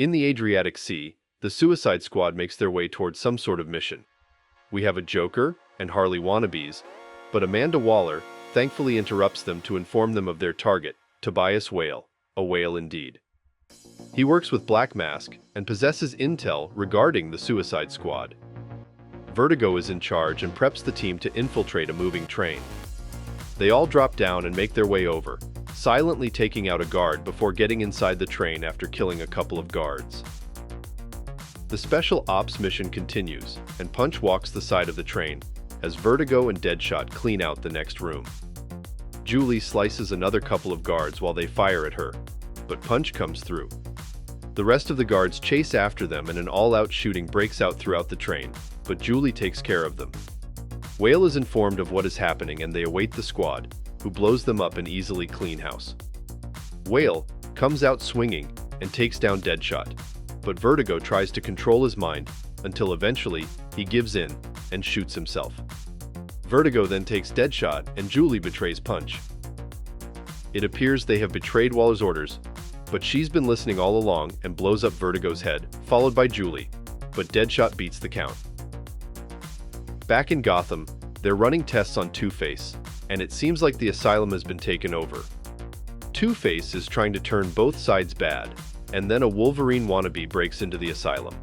In the Adriatic Sea, the Suicide Squad makes their way towards some sort of mission. We have a Joker and Harley wannabes, but Amanda Waller thankfully interrupts them to inform them of their target, Tobias Whale, a whale indeed. He works with Black Mask and possesses intel regarding the Suicide Squad. Vertigo is in charge and preps the team to infiltrate a moving train. They all drop down and make their way over, silently taking out a guard before getting inside the train after killing a couple of guards. The Special Ops mission continues, and Punch walks the side of the train, as Vertigo and Deadshot clean out the next room. Julie slices another couple of guards while they fire at her, but Punch comes through. The rest of the guards chase after them and an all-out shooting breaks out throughout the train, but Julie takes care of them. Whale is informed of what is happening and they await the squad, who blows them up and easily clean house. Whale comes out swinging and takes down Deadshot, but Vertigo tries to control his mind until eventually he gives in and shoots himself. Vertigo then takes Deadshot and Julie betrays Punch. It appears they have betrayed Waller's orders, but she's been listening all along and blows up Vertigo's head, followed by Julie, but Deadshot beats the count. Back in Gotham, they're running tests on Two-Face, and it seems like the asylum has been taken over. Two-Face is trying to turn both sides bad, and then a Wolverine wannabe breaks into the asylum.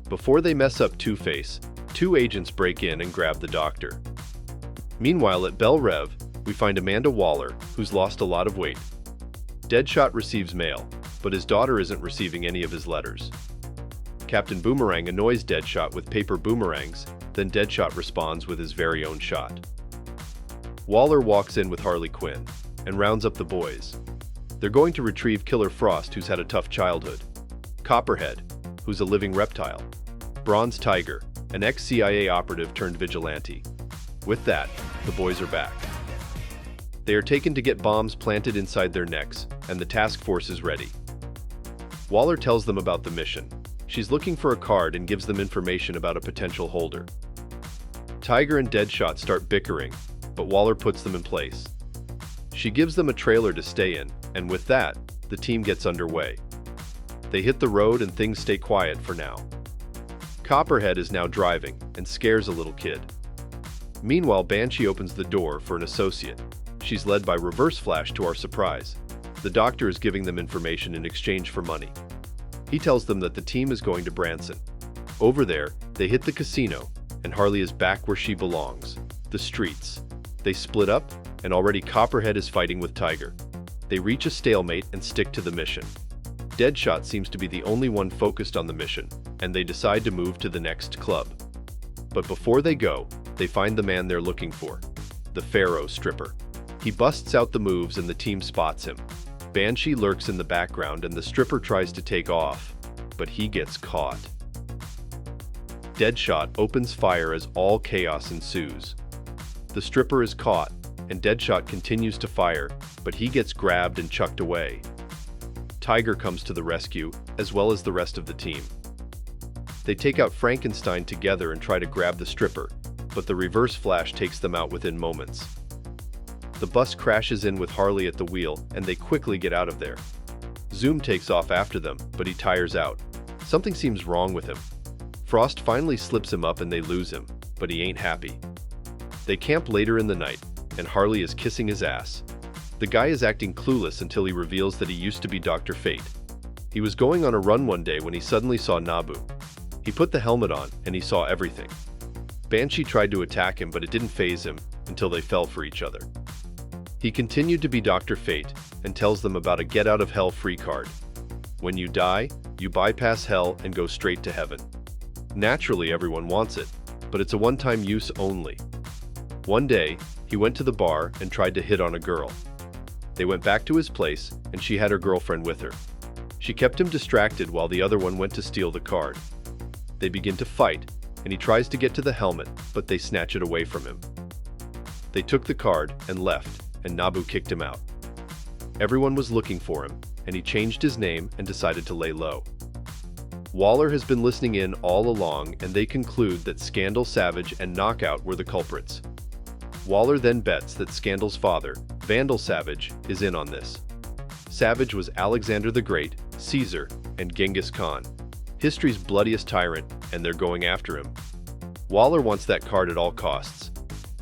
Before they mess up Two-Face, two agents break in and grab the doctor. Meanwhile at Belle Rev, we find Amanda Waller, who's lost a lot of weight. Deadshot receives mail, but his daughter isn't receiving any of his letters. Captain Boomerang annoys Deadshot with paper boomerangs, then Deadshot responds with his very own shot. Waller walks in with Harley Quinn and rounds up the boys. They're going to retrieve Killer Frost, who's had a tough childhood, Copperhead, who's a living reptile, Bronze Tiger, an ex-CIA operative turned vigilante. With that, the boys are back. They are taken to get bombs planted inside their necks, and the task force is ready. Waller tells them about the mission. She's looking for a card and gives them information about a potential holder. Tiger and Deadshot start bickering, but Waller puts them in place. She gives them a trailer to stay in, and with that, the team gets underway. They hit the road and things stay quiet for now. Copperhead is now driving and scares a little kid. Meanwhile, Banshee opens the door for an associate. She's led by Reverse Flash to our surprise. The doctor is giving them information in exchange for money. He tells them that the team is going to Branson. Over there, they hit the casino, and Harley is back where she belongs, the streets. They split up, and already Copperhead is fighting with Tiger. They reach a stalemate and stick to the mission. Deadshot seems to be the only one focused on the mission, and they decide to move to the next club. But before they go, they find the man they're looking for, the Pharaoh stripper. He busts out the moves and the team spots him. Banshee lurks in the background and the stripper tries to take off, but he gets caught. Deadshot opens fire as all chaos ensues. The stripper is caught, and Deadshot continues to fire, but he gets grabbed and chucked away. Tiger comes to the rescue, as well as the rest of the team. They take out Frankenstein together and try to grab the stripper, but the Reverse Flash takes them out within moments. The bus crashes in with Harley at the wheel, and they quickly get out of there. Zoom takes off after them, but he tires out. Something seems wrong with him. Frost finally slips him up and they lose him, but he ain't happy. They camp later in the night, and Harley is kissing his ass. The guy is acting clueless until he reveals that he used to be Dr. Fate. He was going on a run one day when he suddenly saw Nabu. He put the helmet on, and he saw everything. Banshee tried to attack him, but it didn't faze him until they fell for each other. He continued to be Dr. Fate and tells them about a Get Out of Hell free card. When you die, you bypass hell and go straight to heaven. Naturally, everyone wants it, but it's a one-time use only. One day, he went to the bar and tried to hit on a girl. They went back to his place, and she had her girlfriend with her. She kept him distracted while the other one went to steal the card. They begin to fight, and he tries to get to the helmet, but they snatch it away from him. They took the card and left, and Nabu kicked him out. Everyone was looking for him, and he changed his name and decided to lay low. Waller has been listening in all along, and they conclude that Scandal Savage and Knockout were the culprits. Waller then bets that Scandal's father, Vandal Savage, is in on this. Savage was Alexander the Great, Caesar, and Genghis Khan, history's bloodiest tyrant, and they're going after him. Waller wants that card at all costs.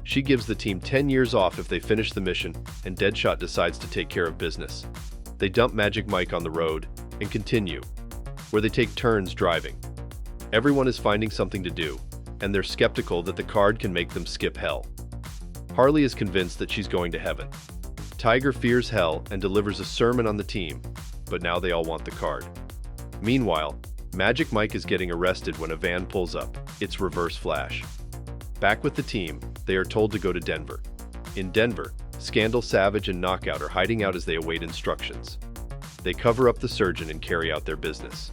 She gives the team 10 years off if they finish the mission, and Deadshot decides to take care of business. They dump Magic Mike on the road and continue, where they take turns driving. Everyone is finding something to do, and they're skeptical that the card can make them skip hell. Harley is convinced that she's going to heaven. Tiger fears hell and delivers a sermon on the team, but now they all want the card. Meanwhile, Magic Mike is getting arrested when a van pulls up. It's Reverse Flash. Back with the team, they are told to go to Denver. In Denver, Scandal, Savage, and Knockout are hiding out as they await instructions. They cover up the surgeon and carry out their business.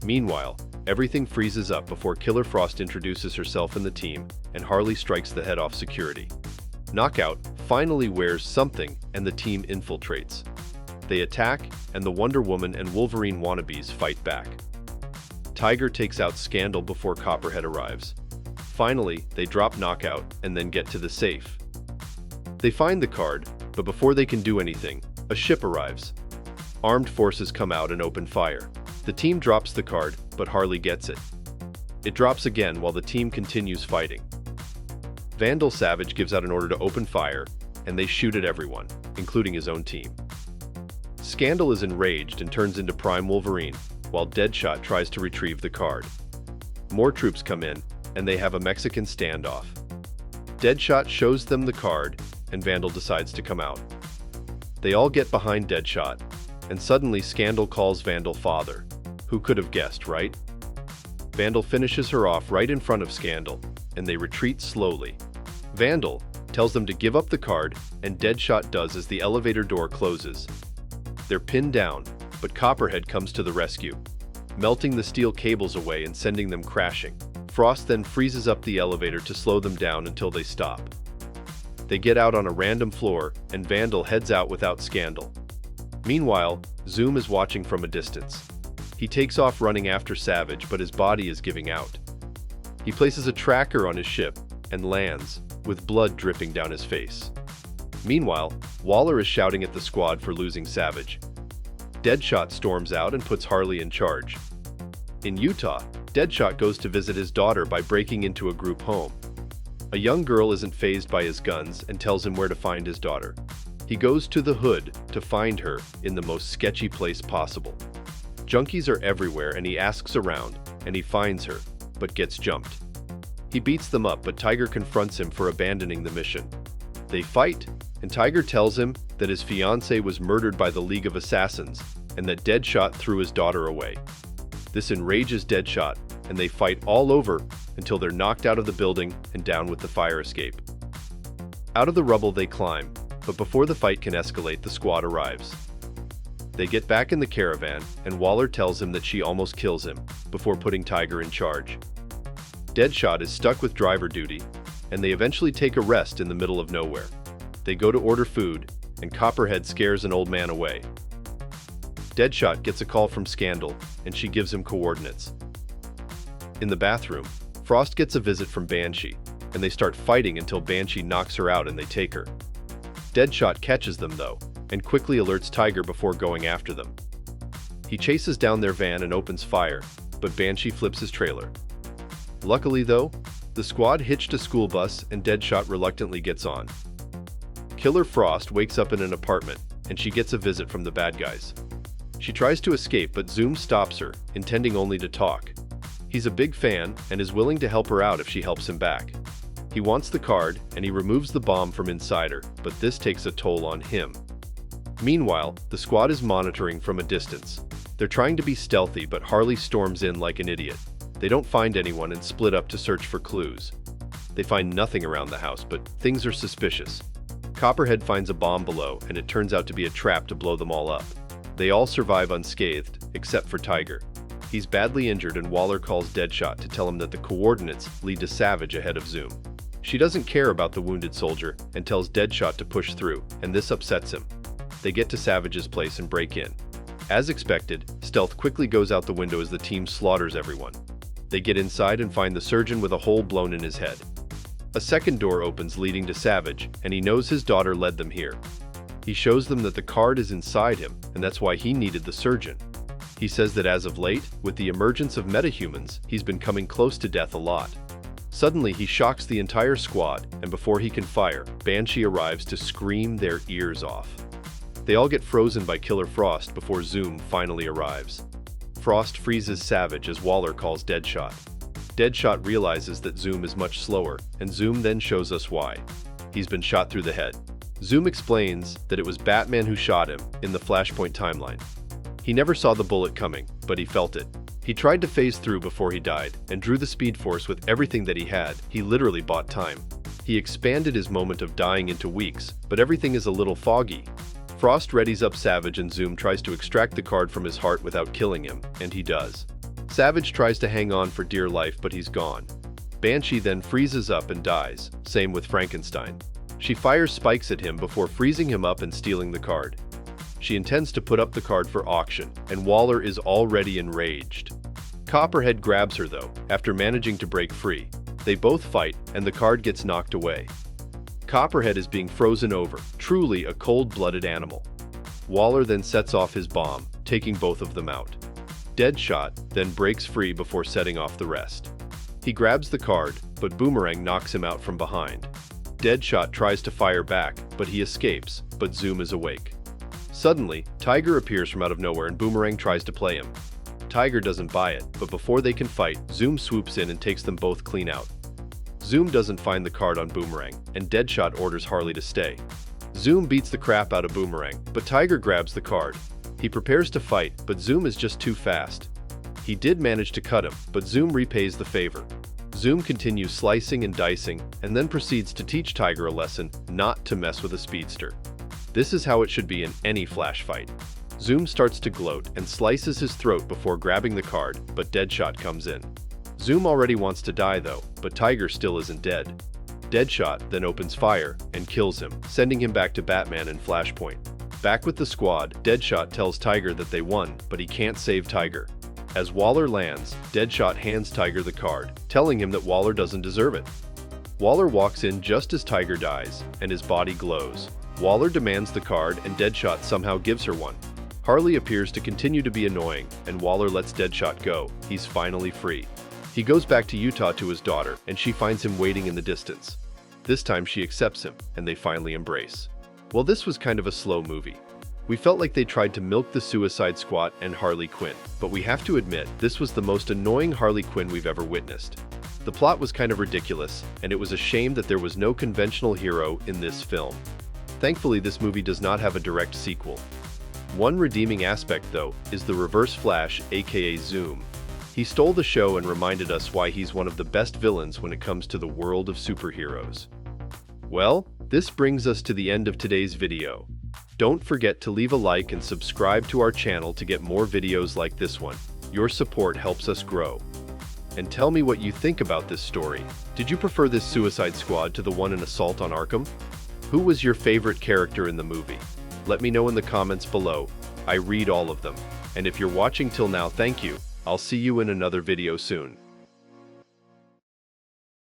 Meanwhile, everything freezes up before Killer Frost introduces herself and the team, and Harley strikes the head off security. Knockout finally wears something, and the team infiltrates. They attack, and the Wonder Woman and Wolverine wannabes fight back. Tiger takes out Scandal before Copperhead arrives. Finally, they drop Knockout and then get to the safe. They find the card, but before they can do anything, a ship arrives. Armed forces come out and open fire. The team drops the card, but Harley gets it. It drops again while the team continues fighting. Vandal Savage gives out an order to open fire, and they shoot at everyone, including his own team. Scandal is enraged and turns into Prime Wolverine, while Deadshot tries to retrieve the card. More troops come in, and they have a Mexican standoff. Deadshot shows them the card, and Vandal decides to come out. They all get behind Deadshot, and suddenly Scandal calls Vandal father. Who could have guessed, right? Vandal finishes her off right in front of Scandal, and they retreat slowly. Vandal tells them to give up the card, and Deadshot does as the elevator door closes. They're pinned down, but Copperhead comes to the rescue, melting the steel cables away and sending them crashing. Frost then freezes up the elevator to slow them down until they stop. They get out on a random floor, and Vandal heads out without Scandal. Meanwhile, Zoom is watching from a distance. He takes off running after Savage, but his body is giving out. He places a tracker on his ship and lands, with blood dripping down his face. Meanwhile, Waller is shouting at the squad for losing Savage. Deadshot storms out and puts Harley in charge. In Utah, Deadshot goes to visit his daughter by breaking into a group home. A young girl isn't fazed by his guns and tells him where to find his daughter. He goes to the hood to find her in the most sketchy place possible. Junkies are everywhere and he asks around, and he finds her, but gets jumped. He beats them up, but Tiger confronts him for abandoning the mission. They fight, and Tiger tells him that his fiancée was murdered by the League of Assassins, and that Deadshot threw his daughter away. This enrages Deadshot, and they fight all over until they're knocked out of the building and down with the fire escape. Out of the rubble they climb, but before the fight can escalate, the squad arrives. They get back in the caravan, and Waller tells him that she almost kills him, before putting Tiger in charge. Deadshot is stuck with driver duty, and they eventually take a rest in the middle of nowhere. They go to order food, and Copperhead scares an old man away. Deadshot gets a call from Scandal, and she gives him coordinates. In the bathroom, Frost gets a visit from Banshee, and they start fighting until Banshee knocks her out and they take her. Deadshot catches them though, and quickly alerts Tiger before going after them. He chases down their van and opens fire, but Banshee flips his trailer. Luckily though, the squad hitched a school bus and Deadshot reluctantly gets on. Killer Frost wakes up in an apartment, and she gets a visit from the bad guys. She tries to escape, but Zoom stops her, intending only to talk. He's a big fan and is willing to help her out if she helps him back. He wants the card, and he removes the bomb from inside her, but this takes a toll on him. Meanwhile, the squad is monitoring from a distance. They're trying to be stealthy, but Harley storms in like an idiot. They don't find anyone and split up to search for clues. They find nothing around the house, but things are suspicious. Copperhead finds a bomb below, and it turns out to be a trap to blow them all up. They all survive unscathed, except for Tiger. He's badly injured, and Waller calls Deadshot to tell him that the coordinates lead to Savage ahead of Zoom. She doesn't care about the wounded soldier and tells Deadshot to push through, and this upsets him. They get to Savage's place and break in. As expected, stealth quickly goes out the window as the team slaughters everyone. They get inside and find the surgeon with a hole blown in his head. A second door opens leading to Savage, and he knows his daughter led them here. He shows them that the card is inside him, and that's why he needed the surgeon. He says that as of late, with the emergence of metahumans, he's been coming close to death a lot. Suddenly, he shocks the entire squad, and before he can fire, Banshee arrives to scream their ears off. They all get frozen by Killer Frost before Zoom finally arrives. Frost freezes Savage as Waller calls Deadshot. Deadshot realizes that Zoom is much slower, and Zoom then shows us why. He's been shot through the head. Zoom explains that it was Batman who shot him in the Flashpoint timeline. He never saw the bullet coming, but he felt it. He tried to phase through before he died, and drew the Speed Force with everything that he had. He literally bought time. He expanded his moment of dying into weeks, but everything is a little foggy. Frost readies up Savage and Zoom tries to extract the card from his heart without killing him, and he does. Savage tries to hang on for dear life, but he's gone. Banshee then freezes up and dies, same with Frankenstein. She fires spikes at him before freezing him up and stealing the card. She intends to put up the card for auction, and Waller is already enraged. Copperhead grabs her though, after managing to break free. They both fight, and the card gets knocked away. Copperhead is being frozen over, truly a cold-blooded animal. Waller then sets off his bomb, taking both of them out. Deadshot then breaks free before setting off the rest. He grabs the card, but Boomerang knocks him out from behind. Deadshot tries to fire back, but he escapes, but Zoom is awake. Suddenly, Tiger appears from out of nowhere and Boomerang tries to play him. Tiger doesn't buy it, but before they can fight, Zoom swoops in and takes them both clean out. Zoom doesn't find the card on Boomerang, and Deadshot orders Harley to stay. Zoom beats the crap out of Boomerang, but Tiger grabs the card. He prepares to fight, but Zoom is just too fast. He did manage to cut him, but Zoom repays the favor. Zoom continues slicing and dicing, and then proceeds to teach Tiger a lesson not to mess with a speedster. This is how it should be in any Flash fight. Zoom starts to gloat and slices his throat before grabbing the card, but Deadshot comes in. Zoom already wants to die though, but Tiger still isn't dead. Deadshot then opens fire and kills him, sending him back to Batman and Flashpoint. Back with the squad, Deadshot tells Tiger that they won, but he can't save Tiger. As Waller lands, Deadshot hands Tiger the card, telling him that Waller doesn't deserve it. Waller walks in just as Tiger dies, and his body glows. Waller demands the card and Deadshot somehow gives her one. Harley appears to continue to be annoying, and Waller lets Deadshot go. He's finally free. He goes back to Utah to his daughter, and she finds him waiting in the distance. This time she accepts him, and they finally embrace. Well, this was kind of a slow movie. We felt like they tried to milk the Suicide Squad and Harley Quinn, but we have to admit, this was the most annoying Harley Quinn we've ever witnessed. The plot was kind of ridiculous, and it was a shame that there was no conventional hero in this film. Thankfully, this movie does not have a direct sequel. One redeeming aspect, though, is the Reverse Flash, aka Zoom. He stole the show and reminded us why he's one of the best villains when it comes to the world of superheroes. Well, this brings us to the end of today's video. Don't forget to leave a like and subscribe to our channel to get more videos like this one. Your support helps us grow. And tell me what you think about this story. Did you prefer this Suicide Squad to the one in Assault on Arkham? Who was your favorite character in the movie? Let me know in the comments below. I read all of them. And if you're watching till now, thank you. I'll see you in another video soon.